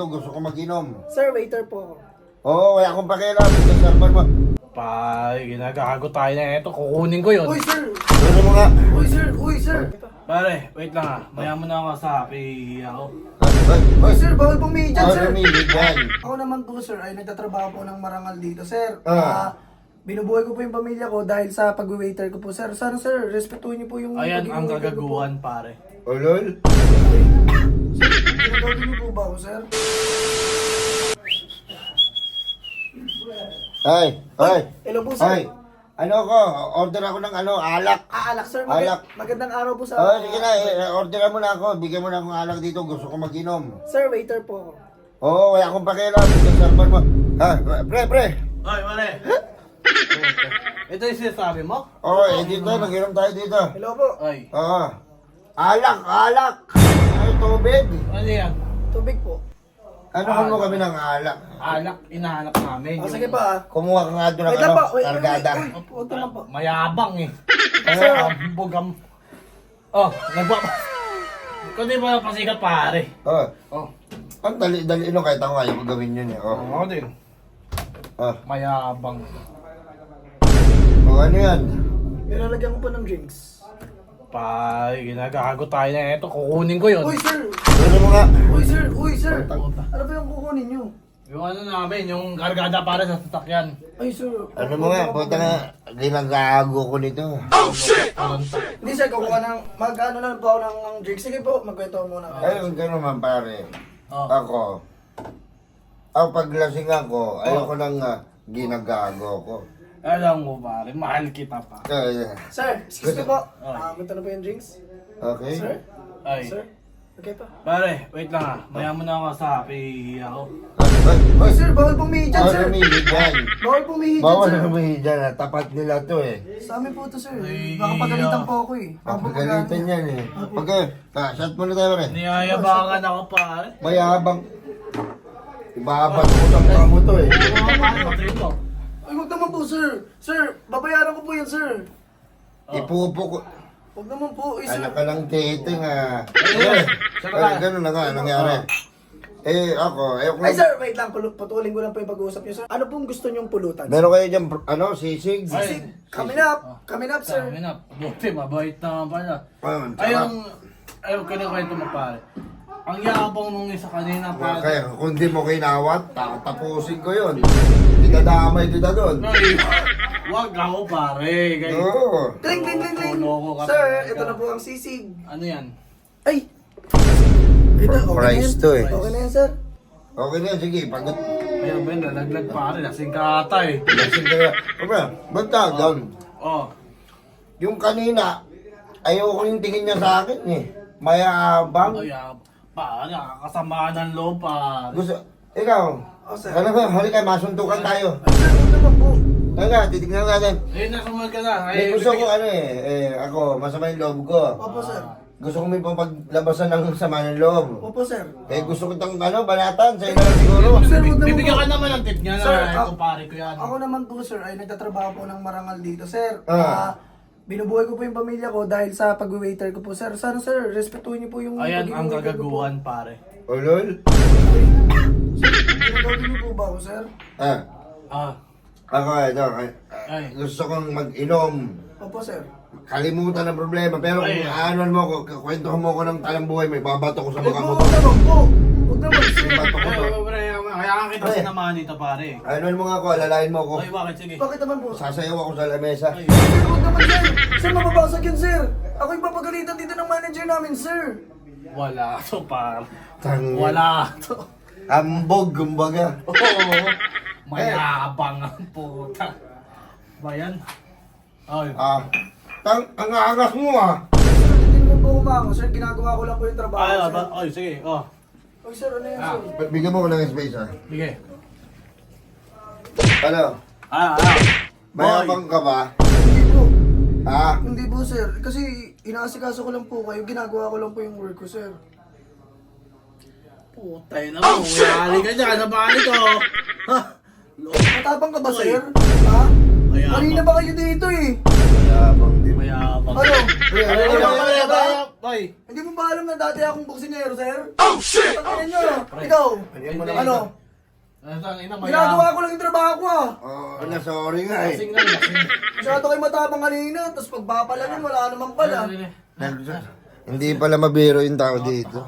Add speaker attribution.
Speaker 1: Gusto ko mag-inom.
Speaker 2: Sir, waiter po.
Speaker 1: Oo, wala akong pakialam. Ito, servan mo.
Speaker 3: Ginagago tayo na ito. Kukunin ko yun.
Speaker 2: Uy, sir!
Speaker 1: Ano mo nga?
Speaker 2: Uy, sir! Uy, sir!
Speaker 3: Pare, wait lang ah. Maya mo na ako sa happy ako.
Speaker 2: Uy, sir! Bawal pumihi dyan, sir!
Speaker 1: Namili dyan.
Speaker 2: Ako naman po, sir, ay nagtatrabaho po ng marangal dito, sir.
Speaker 1: Ah.
Speaker 2: Binubuhay ko po yung pamilya ko dahil sa pag-waiter ko po, sir. Sana, sir, respetuhin niyo po yung...
Speaker 3: Ayan ang
Speaker 2: pag-waiter ko po.
Speaker 3: kagaguhan, pare.
Speaker 1: O, lol.
Speaker 2: Sir, ginagawin niyo po ba ako, sir?
Speaker 1: Ay, ay.
Speaker 2: Hello po, sir.
Speaker 1: Ay. Ano ko? Order ako ng alak.
Speaker 2: Alak, sir.
Speaker 1: Alak.
Speaker 2: Magandang araw po sa...
Speaker 1: Oh, sige na, orderan mo na ako. Bigyan mo na akong alak dito. Gusto ko mag-inom.
Speaker 2: Sir, waiter po.
Speaker 1: Oo, wala akong pakialam. Ito, servan mo. Ha, pre.
Speaker 3: Ay, pare. Ito yung sinasabi mo?
Speaker 1: Oo, dito. Mag-inom tayo dito.
Speaker 2: Hello po.
Speaker 3: Ay.
Speaker 1: Oo. Alak. Ay, tubig.
Speaker 3: Ano yan?
Speaker 2: Tubig po.
Speaker 1: Ano mo kami ng alak?
Speaker 3: Alak, inahanap namin.
Speaker 2: Oh, sige pa,
Speaker 1: Kumuha ka nga doon ng
Speaker 2: Wait lang po. Wait,
Speaker 1: kargada.
Speaker 2: Huwag lang po.
Speaker 3: Mayabang eh.
Speaker 2: Sir.
Speaker 3: Bugam. Oh, Kundi ba pasikat pare?
Speaker 1: Oh,
Speaker 3: Oh,
Speaker 1: ang dali no kahit ako ayaw ko gawin yun eh. Oh.
Speaker 3: ako din.
Speaker 1: Oh,
Speaker 3: Mayabang.
Speaker 1: oh ano yan?
Speaker 2: Nilalagyan ko po ng drinks.
Speaker 3: Ginagago tayo na ito. Kukunin ko yun.
Speaker 2: Uy, sir!
Speaker 1: Ano mo nga?
Speaker 2: Uy, sir! Uy, sir!
Speaker 3: Puta.
Speaker 2: Ano ba yung kukunin nyo?
Speaker 3: Yung ano namin, yung kargada para sa sasakyan.
Speaker 2: Ay, sir.
Speaker 1: Ano mo nga? Puta nga, ginagago ko nito.
Speaker 2: Hindi, sir. Kukuha ng... Mag-ano lang po ako ng drinks. Sige po, magkwento muna.
Speaker 1: Ay, huwag ka naman pare.
Speaker 3: Oh.
Speaker 1: Ako paglasing ako, ayoko nang ginagago ko.
Speaker 3: Alam mo pare, mahal kita pa.
Speaker 2: Sir, excuse me po.
Speaker 3: Oh.
Speaker 2: Minta na po yung drinks.
Speaker 1: Okay?
Speaker 2: Sir?
Speaker 3: Ay.
Speaker 2: Sir? Okay pa.
Speaker 3: Pare, wait lang ah. Maya mo na ako sa happy ako.
Speaker 2: Uy, sir, bawal pumihi dyan,
Speaker 1: Bawal
Speaker 2: sir.
Speaker 1: namili dyan.
Speaker 2: Bawal pumihi dyan,
Speaker 1: Bawal
Speaker 2: sir.
Speaker 1: namili dyan. Tapat nila to eh.
Speaker 2: Sa amin po ito, sir.
Speaker 3: Ay,
Speaker 2: Baka pagalitan po ako eh. Baka
Speaker 1: Papagalitan yan eh. Shot mo na tayo rin.
Speaker 3: Niyayabangan ako pare.
Speaker 1: Mayabang. Ibabat ko sa mukha mo to eh.
Speaker 3: Patrito.
Speaker 2: Ay, huwag naman po, sir. Sir, babayaran ko po yan, sir.
Speaker 1: Ipupo ko.
Speaker 2: Huwag naman po, sir.
Speaker 1: Anak ka lang titing ah.
Speaker 3: Ay,
Speaker 1: Ay, ganun na nga, nangyari. Ako, ayoko
Speaker 2: Ay,
Speaker 1: lang.
Speaker 2: sir, wait lang. Putulin ko lang po yung pag-uusap niyo, sir. Ano pong gusto niyong pulutan?
Speaker 1: Meron kayo dyan, sisig?
Speaker 3: Ay.
Speaker 2: Coming up. Coming up, sir.
Speaker 3: Sabi na, buti, mabait naman pala.
Speaker 1: Ayun,
Speaker 3: Ayun, kinikwento mo pare. Ang yabang nung isa kanina pare.
Speaker 1: Kaya kung di mo kinawat, tapusin ko yun. Itadamay kita doon.
Speaker 3: Ay, wag ako pare. Ganyan.
Speaker 1: Oo.
Speaker 2: Kling, kling, kling, kling.
Speaker 3: Loko ka
Speaker 2: Sir,
Speaker 3: talaga.
Speaker 2: ito na po ang sisig.
Speaker 3: Ano yan?
Speaker 2: Ay! Ito, okay na
Speaker 1: Price
Speaker 2: yan.
Speaker 1: to eh.
Speaker 2: Okay na yan, sir.
Speaker 1: Okay na yan, sige, pagod.
Speaker 3: Ayun ba yun, nalaglag pare. Lasing ka ata eh.
Speaker 1: Lasing ka na. Aba, basta down.
Speaker 3: Oh.
Speaker 1: Yung kanina, ayoko yung tingin niya sa akin eh. Mayabang.
Speaker 3: Ay, pare, nakakasamaan ng loob pare.
Speaker 1: Gusto, ikaw,
Speaker 2: Oh, sir.
Speaker 1: ano ba, halika, masuntukan tayo.
Speaker 2: Ay, sir, huwag naman po.
Speaker 1: Halika, titignan natin.
Speaker 3: Ayun, nasumal ka na.
Speaker 1: May gusto ko ako, masama yung loob ko.
Speaker 2: Opo, sir.
Speaker 1: Gusto ko may paglabasan ng sama ng loob.
Speaker 2: Opo, sir.
Speaker 1: Gusto ko itong banatan, sa'yo na lang siguro.
Speaker 2: Sir, huwag naman
Speaker 3: Bibigyan
Speaker 2: po.
Speaker 3: ka naman ng tip niya na
Speaker 2: Sir,
Speaker 3: ito pare ko yan.
Speaker 2: Ako naman po, sir, ay nagtatrabaho po ng marangal dito, sir.
Speaker 1: Ah.
Speaker 2: Binubuhay ko po yung pamilya ko dahil sa pag-waiter ko po, sir. Sana, sir, respetuhin niyo po yung...
Speaker 3: Ayan ang
Speaker 2: pag-waiter ko po.
Speaker 3: kagaguhan pare.
Speaker 1: O lol?
Speaker 2: Ginagawin niyo po ba ako, sir?
Speaker 1: Ah,
Speaker 3: Ah,
Speaker 1: ako ito,
Speaker 3: ay.
Speaker 1: gusto kong mag-inom.
Speaker 2: Opo, sir.
Speaker 1: Kalimutan ang problema, pero kung
Speaker 3: Ay.
Speaker 1: aanon mo ko, kwentuhan mo ko ng talambuhay, may babato ko sa mukha mo.
Speaker 2: Huwag naman po. Huwag naman, sir.
Speaker 1: Bato ko to.
Speaker 3: Kaya ka kita sinamahan dito pare.
Speaker 1: Aanon mo nga ako, alalahin mo ako.
Speaker 3: Ay, bakit? Sige.
Speaker 2: Bakit naman po?
Speaker 1: Sasayaw ako sa lamesa.
Speaker 3: Ay,
Speaker 2: Sir, huwag naman, sir. Sir, mababasag yan, sir. Ako yung papagalitan dito ng manager namin, sir.
Speaker 3: wala to pare.
Speaker 1: Tangin.
Speaker 3: Wala to.
Speaker 1: Ambog, kumbaga.
Speaker 3: Oo. Mayabang ang puta. Ba yan? Ay.
Speaker 1: Ang aangas mo ah.
Speaker 2: Sir, hindi naman po umango, sir. Ginagawa ko lang po yung trabaho,
Speaker 3: Ay,
Speaker 2: sir.
Speaker 3: ay, sige. Oh.
Speaker 2: Oy, sir, ano yan, sir?
Speaker 1: Bigyan mo ko ng space ah.
Speaker 3: Sige.
Speaker 1: Ano?
Speaker 3: Boy.
Speaker 1: Mayabang ka ba?
Speaker 2: Hindi po.
Speaker 1: Ha?
Speaker 2: Hindi po, sir. Kasi inaasikaso ko lang po kayo. Ginagawa ko lang po yung work ko, sir.
Speaker 3: Putay na mo. Uyari ka dyan. Nabali ko. Ha?
Speaker 2: Matapang ka ba,
Speaker 3: Oy.
Speaker 2: sir? Ha?
Speaker 3: Mayabang.
Speaker 2: Kanina ba kayo dito eh?
Speaker 1: Mayabang din.
Speaker 3: Mayabang. Mayabang.
Speaker 2: Ano?
Speaker 3: Boy.
Speaker 2: Hindi mo ba alam na dati akong boksingero, sir? Oh, shit! Tangin nyo. Ikaw, ano? Ginagawa ko lang yung trabaho ko, ah.
Speaker 1: Ano, sorry nga eh.
Speaker 3: Lasing nga, lasing.
Speaker 2: Masyado kayo matapang kanina, tapos pagpapalamin, wala naman pala.
Speaker 1: Hindi pala mabiro yung tao dito.